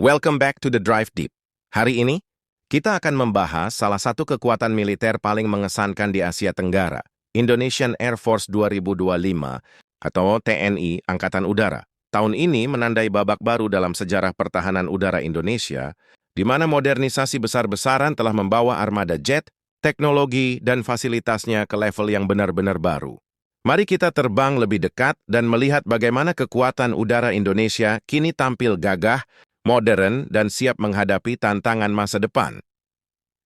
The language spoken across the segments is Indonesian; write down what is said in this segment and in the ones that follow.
Welcome back to the Drive Deep. Hari ini, kita akan membahas salah satu kekuatan militer paling mengesankan di Asia Tenggara, Indonesian Air Force 2025 atau TNI Angkatan Udara. Tahun ini menandai babak baru dalam sejarah pertahanan udara Indonesia, di mana modernisasi besar-besaran telah membawa armada jet, teknologi, dan fasilitasnya ke level yang benar-benar baru. Mari kita terbang lebih dekat dan melihat bagaimana kekuatan udara Indonesia kini tampil gagah, modern, dan siap menghadapi tantangan masa depan.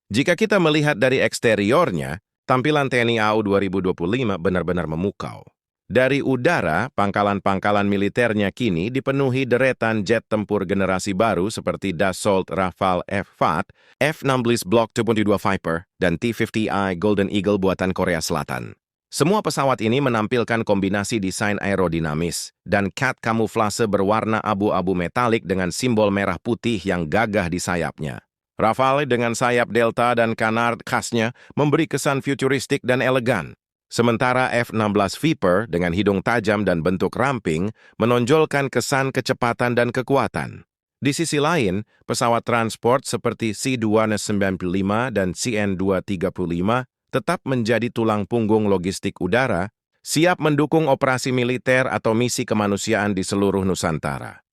Jika kita melihat dari eksteriornya, tampilan TNI AU 2025 benar-benar memukau. Dari udara, pangkalan-pangkalan militernya kini dipenuhi deretan jet tempur generasi baru seperti Dassault Rafale F-4, F-16 Block 2.2 Viper, dan T-50I Golden Eagle buatan Korea Selatan. Semua pesawat ini menampilkan kombinasi desain aerodinamis dan cat kamuflase berwarna abu-abu metalik dengan simbol merah putih yang gagah di sayapnya. Rafale dengan sayap delta dan canard khasnya memberi kesan futuristik dan elegan. Sementara F-16 Viper dengan hidung tajam dan bentuk ramping menonjolkan kesan kecepatan dan kekuatan. Di sisi lain, pesawat transport seperti C-295 dan CN-235 tetap menjadi tulang punggung logistik udara, siap mendukung operasi militer atau misi kemanusiaan di seluruh Nusantara.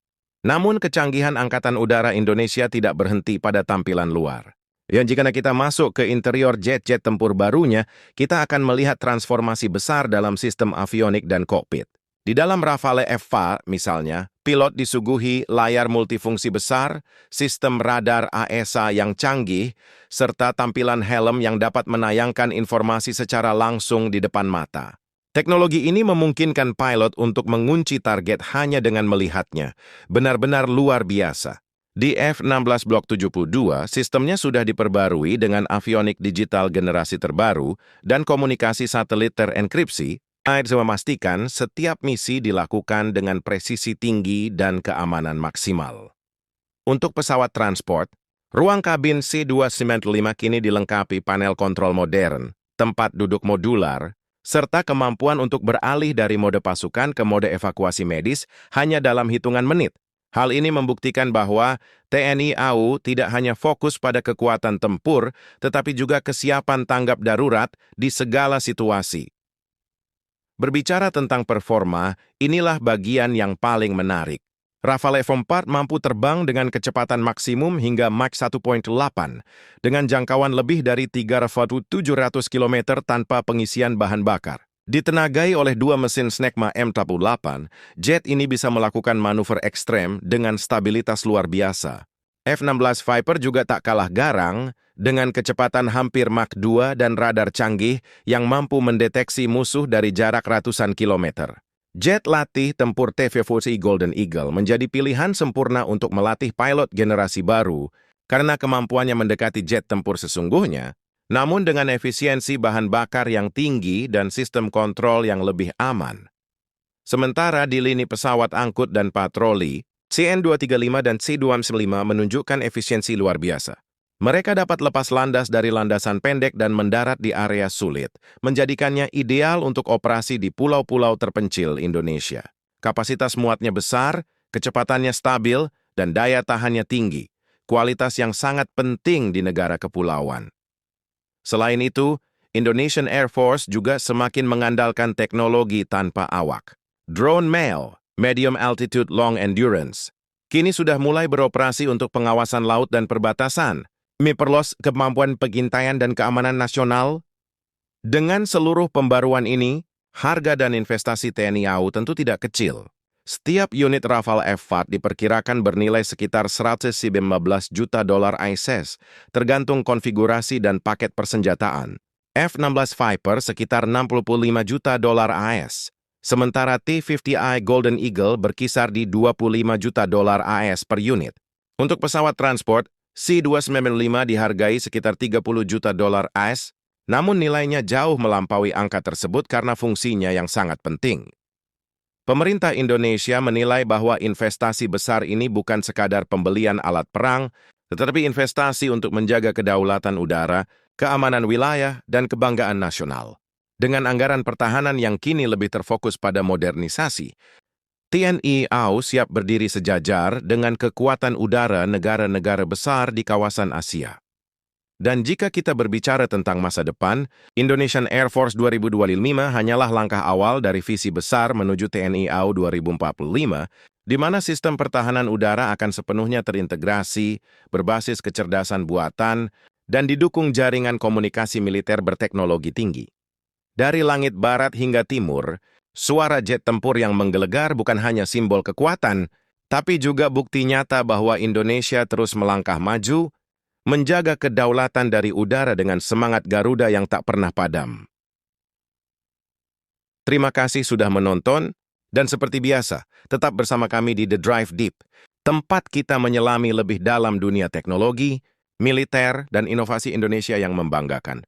Namun kecanggihan Angkatan Udara Indonesia tidak berhenti pada tampilan luar. Jika kita masuk ke interior jet-jet tempur barunya, kita akan melihat transformasi besar dalam sistem avionik dan kokpit. Di dalam Rafale F-4, misalnya, pilot disuguhi layar multifungsi besar, sistem radar AESA yang canggih, serta tampilan helm yang dapat menayangkan informasi secara langsung di depan mata. Teknologi ini memungkinkan pilot untuk mengunci target hanya dengan melihatnya. Benar-benar luar biasa. Di F-16 Block 72, sistemnya sudah diperbarui dengan avionik digital generasi terbaru dan komunikasi satelit terenkripsi, memastikan setiap misi dilakukan dengan presisi tinggi dan keamanan maksimal. Untuk pesawat transport, ruang kabin C-295 kini dilengkapi panel kontrol modern, tempat duduk modular, serta kemampuan untuk beralih dari mode pasukan ke mode evakuasi medis hanya dalam hitungan menit. Hal ini membuktikan bahwa TNI AU tidak hanya fokus pada kekuatan tempur, tetapi juga kesiapan tanggap darurat di segala situasi. Berbicara tentang performa, inilah bagian yang paling menarik. Rafale F-4 mampu terbang dengan kecepatan maksimum hingga Mach 1.8, dengan jangkauan lebih dari 3.700 km tanpa pengisian bahan bakar. Ditenagai oleh dua mesin Snecma M88, jet ini bisa melakukan manuver ekstrem dengan stabilitas luar biasa. F-16 Viper juga tak kalah garang, dengan kecepatan hampir Mach 2 dan radar canggih yang mampu mendeteksi musuh dari jarak ratusan kilometer. Jet latih tempur T-50I Golden Eagle menjadi pilihan sempurna untuk melatih pilot generasi baru karena kemampuannya mendekati jet tempur sesungguhnya, namun dengan efisiensi bahan bakar yang tinggi dan sistem kontrol yang lebih aman. Sementara di lini pesawat angkut dan patroli, CN-235 dan C-295 menunjukkan efisiensi luar biasa. Mereka dapat lepas landas dari landasan pendek dan mendarat di area sulit, menjadikannya ideal untuk operasi di pulau-pulau terpencil Indonesia. Kapasitas muatnya besar, kecepatannya stabil, dan daya tahannya tinggi, kualitas yang sangat penting di negara kepulauan. Selain itu, Indonesian Air Force juga semakin mengandalkan teknologi tanpa awak. Drone MALE, Medium Altitude Long Endurance, kini sudah mulai beroperasi untuk pengawasan laut dan perbatasan, memperluas kemampuan pengintaian dan keamanan nasional. Dengan seluruh pembaruan ini, harga dan investasi TNI AU tentu tidak kecil. Setiap unit Rafale F-4 diperkirakan bernilai sekitar $115 juta AS, tergantung konfigurasi dan paket persenjataan. F-16 Viper sekitar $65 juta AS, sementara T-50I Golden Eagle berkisar di $25 juta AS per unit. Untuk pesawat transport, C-295 dihargai sekitar $30 juta AS, namun nilainya jauh melampaui angka tersebut karena fungsinya yang sangat penting. Pemerintah Indonesia menilai bahwa investasi besar ini bukan sekadar pembelian alat perang, tetapi investasi untuk menjaga kedaulatan udara, keamanan wilayah, dan kebanggaan nasional. Dengan anggaran pertahanan yang kini lebih terfokus pada modernisasi, TNI AU siap berdiri sejajar dengan kekuatan udara negara-negara besar di kawasan Asia. Dan jika kita berbicara tentang masa depan, Indonesian Air Force 2025 hanyalah langkah awal dari visi besar menuju TNI AU 2045, di mana sistem pertahanan udara akan sepenuhnya terintegrasi, berbasis kecerdasan buatan, dan didukung jaringan komunikasi militer berteknologi tinggi. Dari langit barat hingga timur, suara jet tempur yang menggelegar bukan hanya simbol kekuatan, tapi juga bukti nyata bahwa Indonesia terus melangkah maju, menjaga kedaulatan dari udara dengan semangat Garuda yang tak pernah padam. Terima kasih sudah menonton, dan seperti biasa, tetap bersama kami di The Drive Deep, tempat kita menyelami lebih dalam dunia teknologi, militer, dan inovasi Indonesia yang membanggakan.